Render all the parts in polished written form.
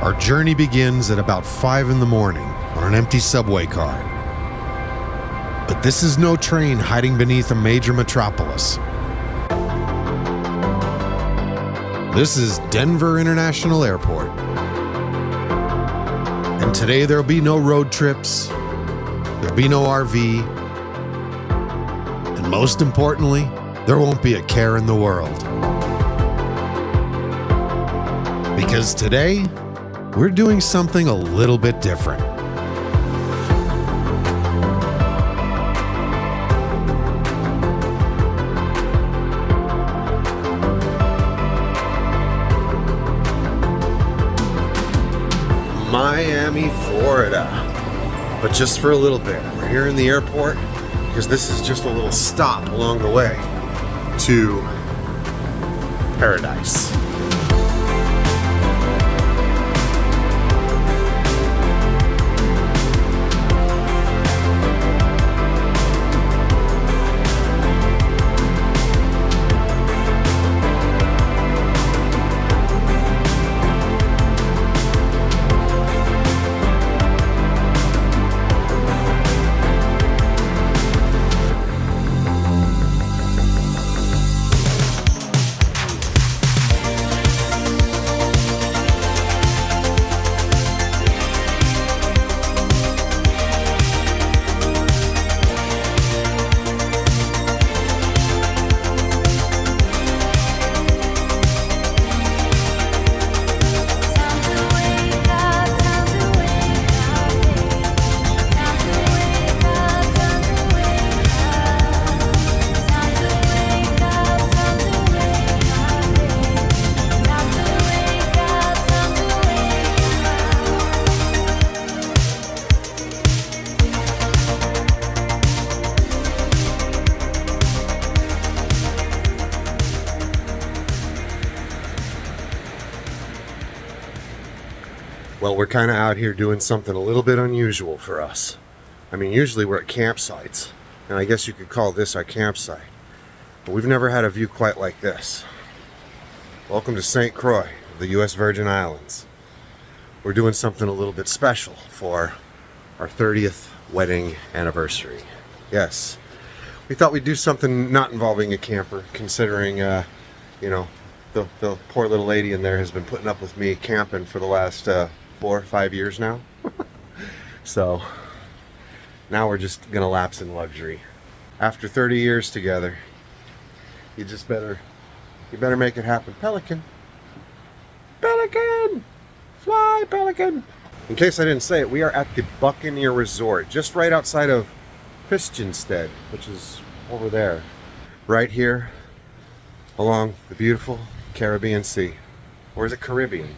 Our journey begins at about 5 in the morning on an empty subway car. But this is no train hiding beneath a major metropolis. This is Denver International Airport. And today there'll be no road trips, there'll be no RV, and most importantly, there won't be a care in the world. Because today, we're doing something a little bit different. Miami, Florida. But just for a little bit. We're here in the airport because this is just a little stop along the way to paradise. Well, we're kind of out here doing something a little bit unusual for us. I mean, usually we're at campsites, and I guess you could call this our campsite. But we've never had a view quite like this. Welcome to St. Croix, the U.S. Virgin Islands. We're doing something a little bit special for our 30th wedding anniversary. Yes, we thought we'd do something not involving a camper, considering, you know, the poor little lady in there has been putting up with me camping for the last 4 or 5 years now. So now we're just gonna lapse in luxury. After 30 years together, you better make it happen. Pelican, Pelican, fly Pelican. In case I didn't say it, we are at the Buccaneer Resort, just right outside of Christiansted, which is over there, right here along the beautiful Caribbean Sea. Or is it Caribbean?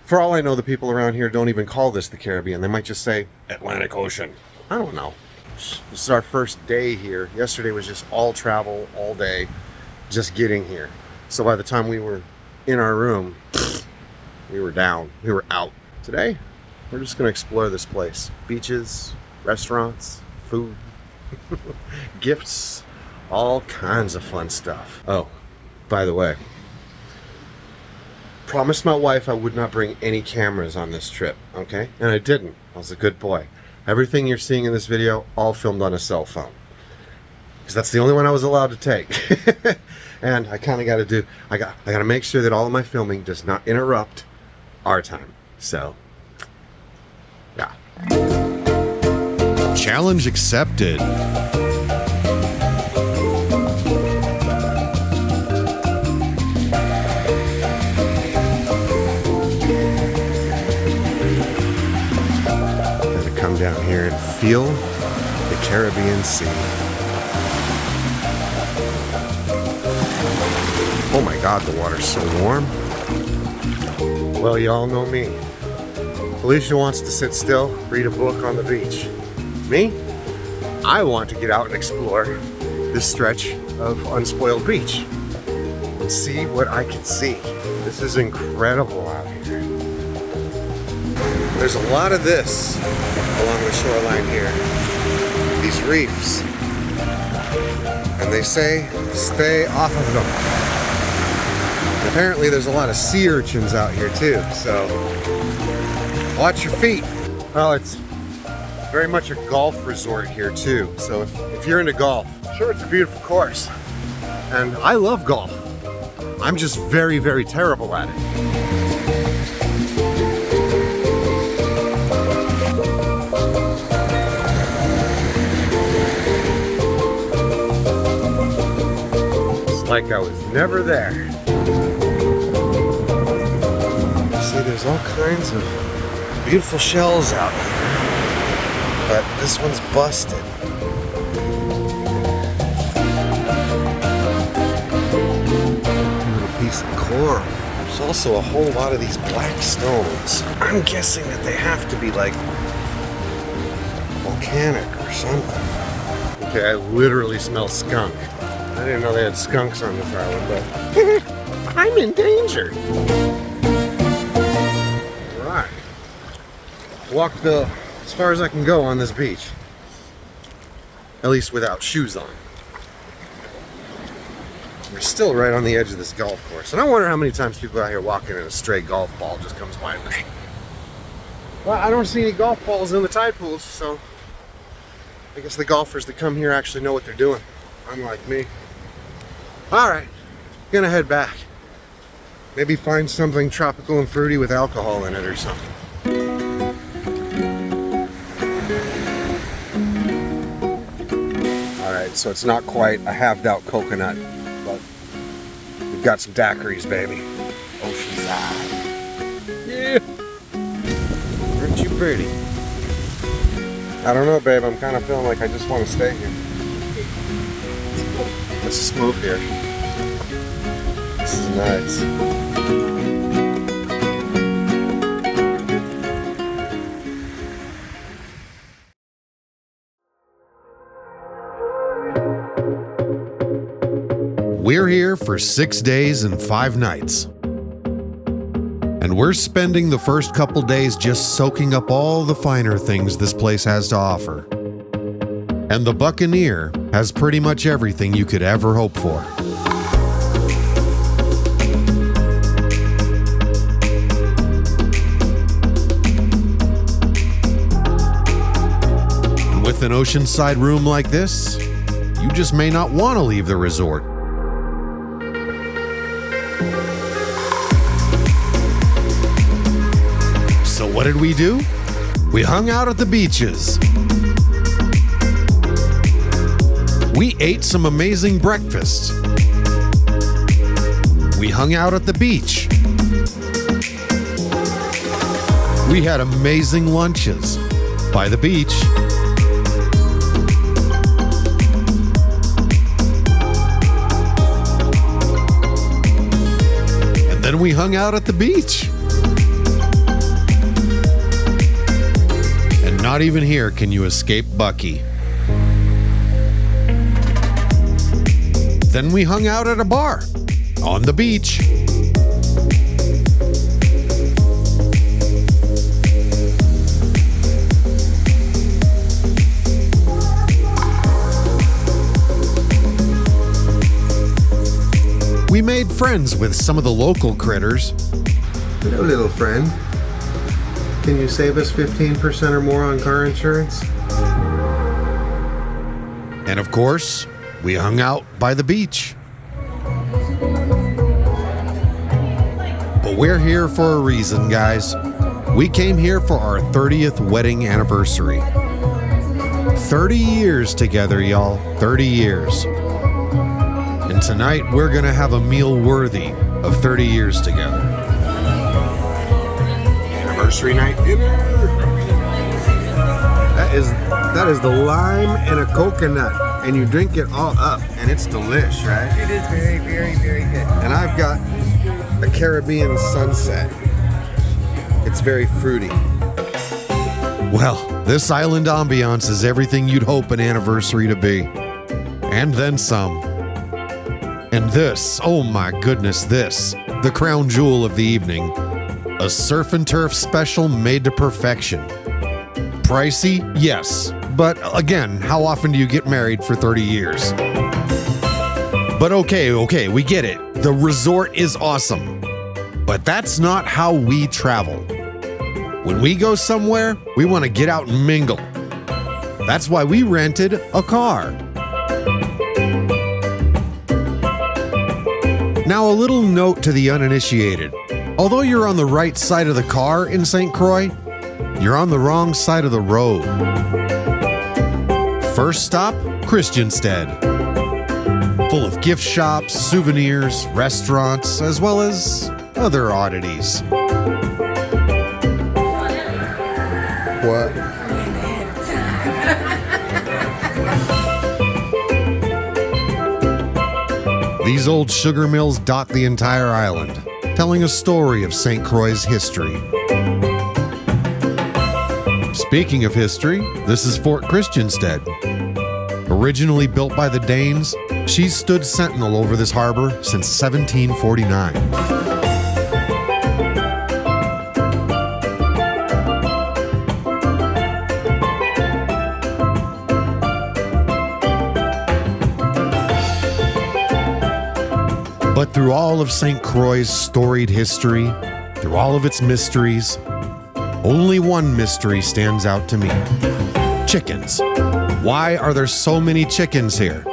For all I know, the people around here don't even call this the Caribbean. They might just say Atlantic Ocean. I don't know. This is our first day here. Yesterday was just all travel, all day, just getting here. So by the time we were in our room, we were down. We were out. Today, we're just going to explore this place. Beaches, restaurants, food, gifts, all kinds of fun stuff. Oh, by the way, promised my wife I would not bring any cameras on this trip, okay? And I didn't. I was a good boy. Everything you're seeing in this video, all filmed on a cell phone. Because that's the only one I was allowed to take. And I kind of got to do, I got to make sure that all of my filming does not interrupt our time. So, yeah. Challenge accepted. Come down here and feel the Caribbean Sea. Oh my God, the water's so warm. Well, you all know me. Felicia wants to sit still, read a book on the beach. Me? I want to get out and explore this stretch of unspoiled beach and see what I can see. This is incredible out here. There's a lot of this along the shoreline here. These reefs. And they say, stay off of them. Apparently there's a lot of sea urchins out here too, so watch your feet. Well, it's very much a golf resort here too, so if you're into golf, sure, it's a beautiful course. And I love golf. I'm just very, very terrible at it. It's like I was never there. See, there's all kinds of beautiful shells out here, but this one's busted. Piece of coral. There's also a whole lot of these black stones. I'm guessing that they have to be like volcanic or something. Okay, I literally smell skunk. I didn't know they had skunks on this island, but I'm in danger. All right. Walked as far as I can go on this beach. At least without shoes on. We're still right on the edge of this golf course. And I wonder how many times people out here walking and a stray golf ball just comes by me. Well, I don't see any golf balls in the tide pools, so I guess the golfers that come here actually know what they're doing, unlike me. All right, gonna head back. Maybe find something tropical and fruity with alcohol in it or something. All right, so it's not quite a halved-out coconut. We've got some daiquiris, baby. Oceanside. Yeah. Aren't you pretty? I don't know, babe. I'm kind of feeling like I just want to stay here. Let's just move here. This is nice. We're here for 6 days and 5 nights. And we're spending the first couple days just soaking up all the finer things this place has to offer. And the Buccaneer has pretty much everything you could ever hope for. And with an oceanside room like this, you just may not want to leave the resort. So what did we do? We hung out at the beaches. We ate some amazing breakfasts. We hung out at the beach. We had amazing lunches by the beach. And then we hung out at the beach. Not even here can you escape Bucky. Then we hung out at a bar on the beach. We made friends with some of the local critters. Hello, little friend. Can you save us 15% or more on car insurance? And of course, we hung out by the beach. But we're here for a reason, guys. We came here for our 30th wedding anniversary. 30 years together, y'all. 30 years. And tonight, we're gonna have a meal worthy of 30 years together. Anniversary night dinner. That is the lime and a coconut, and you drink it all up, and it's delish, right? It is very, very, very good. And I've got a Caribbean sunset. It's very fruity. Well, this island ambiance is everything you'd hope an anniversary to be. And then some. And this, oh my goodness, this, the crown jewel of the evening. A surf and turf special made to perfection. Pricey? Yes. But again, how often do you get married for 30 years? But okay, we get it. the resort is awesome. But that's not how we travel. When we go somewhere, we want to get out and mingle. That's why we rented a car. Now, a little note to the uninitiated. Although you're on the right side of the car in St. Croix, you're on the wrong side of the road. First stop, Christiansted. Full of gift shops, souvenirs, restaurants, as well as other oddities. What? These old sugar mills dot the entire island, telling a story of St. Croix's history. Speaking of history, this is Fort Christiansted. Originally built by the Danes, she's stood sentinel over this harbor since 1749. But through all of St. Croix's storied history, through all of its mysteries, only one mystery stands out to me. Chickens. Why are there so many chickens here?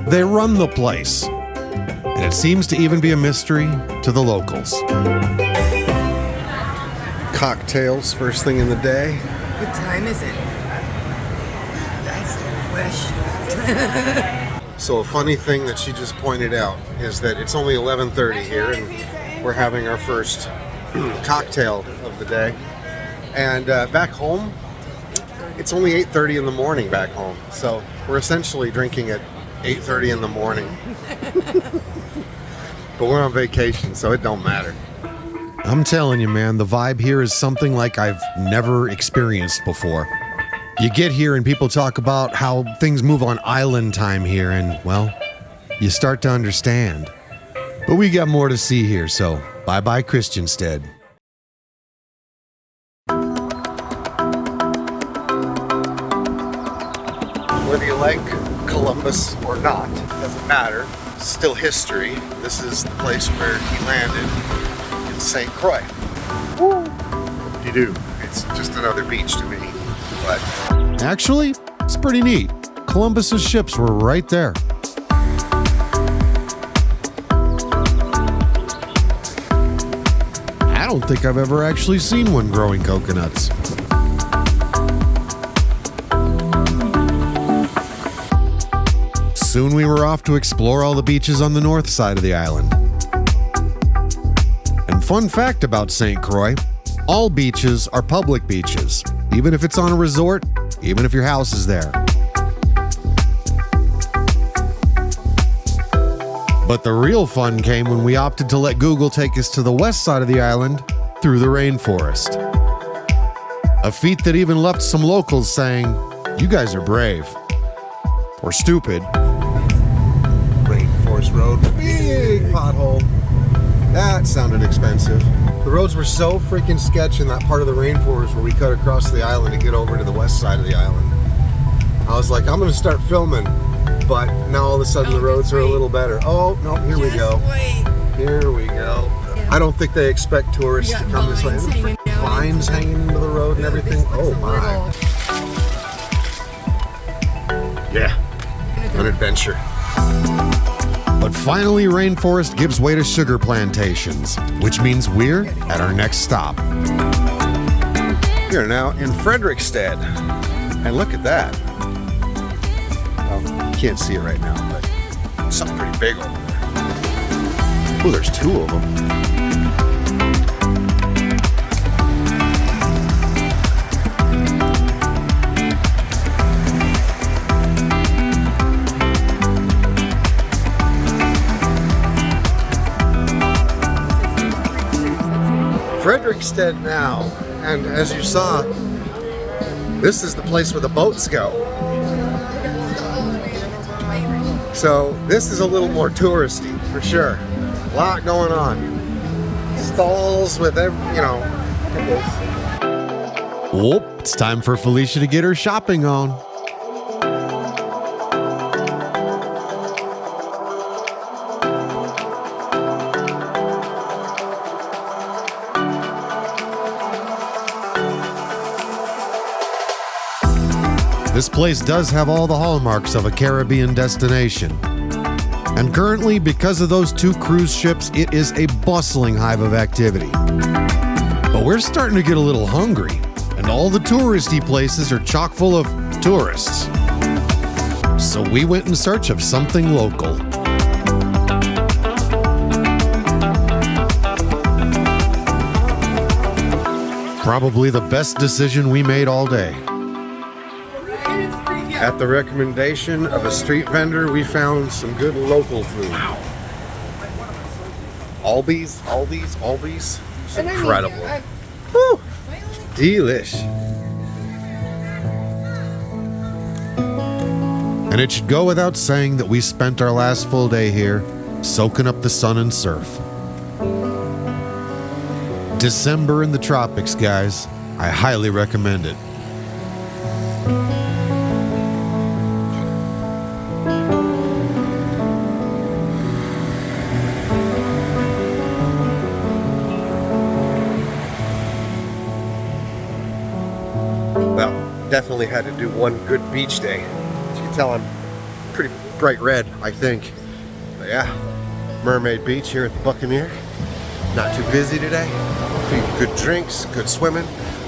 They run the place. And it seems to even be a mystery to the locals. Cocktails first thing in the day. What time is it? That's the question. So a funny thing that she just pointed out is that it's only 11:30 here and we're having our first cocktail of the day. And back home, it's only 8:30 in the morning back home. So we're essentially drinking at 8:30 in the morning. But we're on vacation, so it don't matter. I'm telling you, man, the vibe here is something like I've never experienced before. You get here and people talk about how things move on island time here, and, well, you start to understand. But we got more to see here, so bye-bye Christiansted. Whether you like Columbus or not, doesn't matter. Still history. This is the place where he landed in St. Croix. You do. It's just another beach to me. But Actually, it's pretty neat. Columbus's ships were right there. I don't think I've ever actually seen one growing coconuts. Soon we were off to explore all the beaches on the north side of the island. And fun fact about St. Croix, all beaches are public beaches, even if it's on a resort, even if your house is there. But the real fun came when we opted to let Google take us to the west side of the island through the rainforest. A feat that even left some locals saying, "You guys are brave." Or stupid. Rainforest Road, big pothole. That sounded expensive. The roads were so freaking sketch in that part of the rainforest where we cut across the island to get over to the west side of the island. I was like, I'm gonna start filming, but now all of a sudden the roads are a little better. Oh, no, here we go. Here we go. I don't think they expect tourists to come this way. There's freaking vines hanging into the road and everything. Oh my. Yeah, an adventure. But finally, rainforest gives way to sugar plantations, which means we're at our next stop. We are now in Frederiksted, and look at that. Well, you can't see it right now, but something pretty big over there. Oh, there's two of them. Frederiksted now, and as you saw, this is the place where the boats go. So this is a little more touristy for sure. A lot going on. Stalls with every, Whoop, it's time for Felicia to get her shopping on. This place does have all the hallmarks of a Caribbean destination. And currently, because of those 2 cruise ships, it is a bustling hive of activity. But we're starting to get a little hungry, and all the touristy places are chock full of tourists. So we went in search of something local. Probably the best decision we made all day. At the recommendation of a street vendor, we found some good local food. Albies. It's incredible. Woo! Delish. And it should go without saying that we spent our last full day here soaking up the sun and surf. December in the tropics, guys. I highly recommend it. Well, definitely had to do one good beach day. As you can tell, I'm pretty bright red, I think. But yeah, Mermaid Beach here at the Buccaneer. Not too busy today. A few good drinks, good swimming.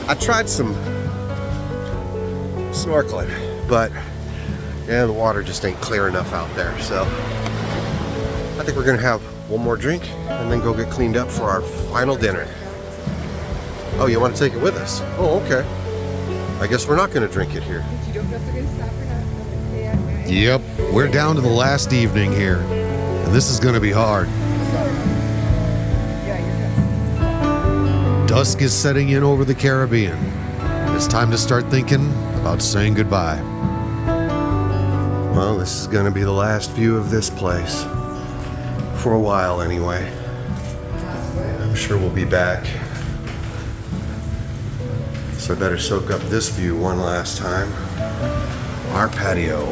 I tried some snorkeling, but yeah, the water just ain't clear enough out there. So I think we're gonna have one more drink and then go get cleaned up for our final dinner. Oh, you want to take it with us? Oh, okay. I guess we're not gonna drink it here. Yep, we're down to the last evening here, and this is gonna be hard. Dusk is setting in over the Caribbean. It's time to start thinking about saying goodbye. Well, this is gonna be the last view of this place. For a while, anyway. I'm sure we'll be back. So I better soak up this view one last time. Our patio.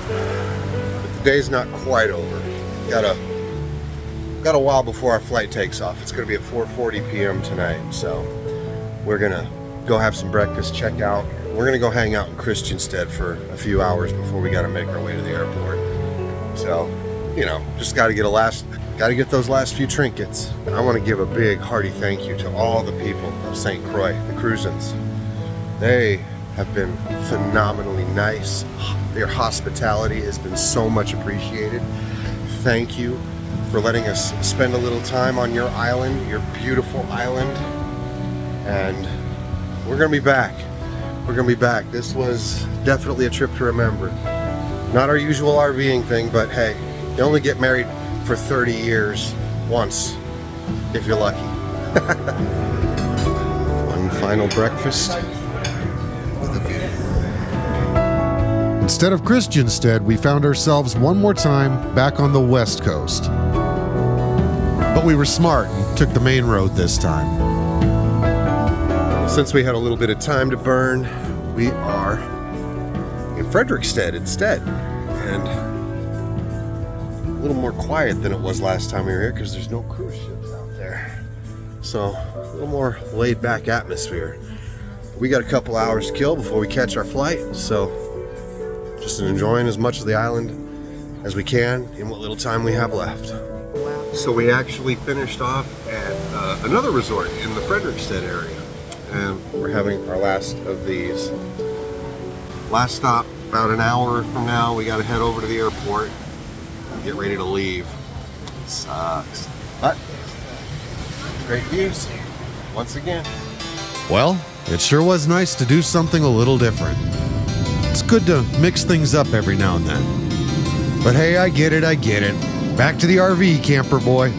But the day's not quite over. Got a while before our flight takes off. It's gonna be at 4:40 p.m. tonight, so we're gonna go have some breakfast, check out. We're gonna go hang out in Christiansted for a few hours before we gotta make our way to the airport. So, you know, just gotta get those last few trinkets. And I want to give a big hearty thank you to all the people of St. Croix, the cruisins. They have been phenomenally nice. Their hospitality has been so much appreciated. Thank you for letting us spend a little time on your island, your beautiful island. And we're gonna be back. We're gonna be back. This was definitely a trip to remember. Not our usual RVing thing, but hey, you only get married for 30 years once, if you're lucky. One final breakfast. Instead of Christiansted, we found ourselves one more time back on the West Coast. But we were smart and took the main road this time. Since we had a little bit of time to burn, we are in Frederiksted instead. And a little more quiet than it was last time we were here because there's no cruise ships out there. So a little more laid back atmosphere. We got a couple hours to kill before we catch our flight, so just enjoying as much of the island as we can in what little time we have left. So we actually finished off at another resort in the Frederiksted area, and we're having our last of these. Last stop, about an hour from now, we got to head over to the airport and get ready to leave. Sucks, but great views once again. Well, it sure was nice to do something a little different. It's good to mix things up every now and then. But hey, I get it. Back to the RV, camper boy.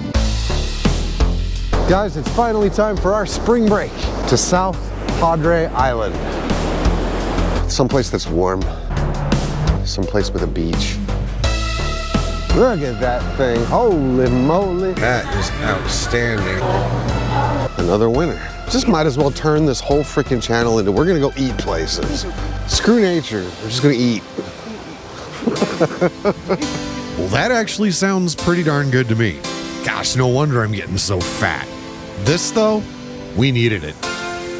Guys, it's finally time for our spring break to South Padre Island. Someplace that's warm, someplace with a beach. Look at that thing, holy moly. That is outstanding. Another winner. Just might as well turn this whole freaking channel into we're gonna go eat places. Screw nature, we're just gonna eat. Well, that actually sounds pretty darn good to me. Gosh, no wonder I'm getting so fat. This, though, we needed it.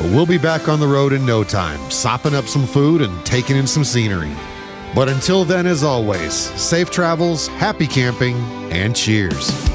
But we'll be back on the road in no time, sopping up some food and taking in some scenery. But until then, as always, safe travels, happy camping, and cheers.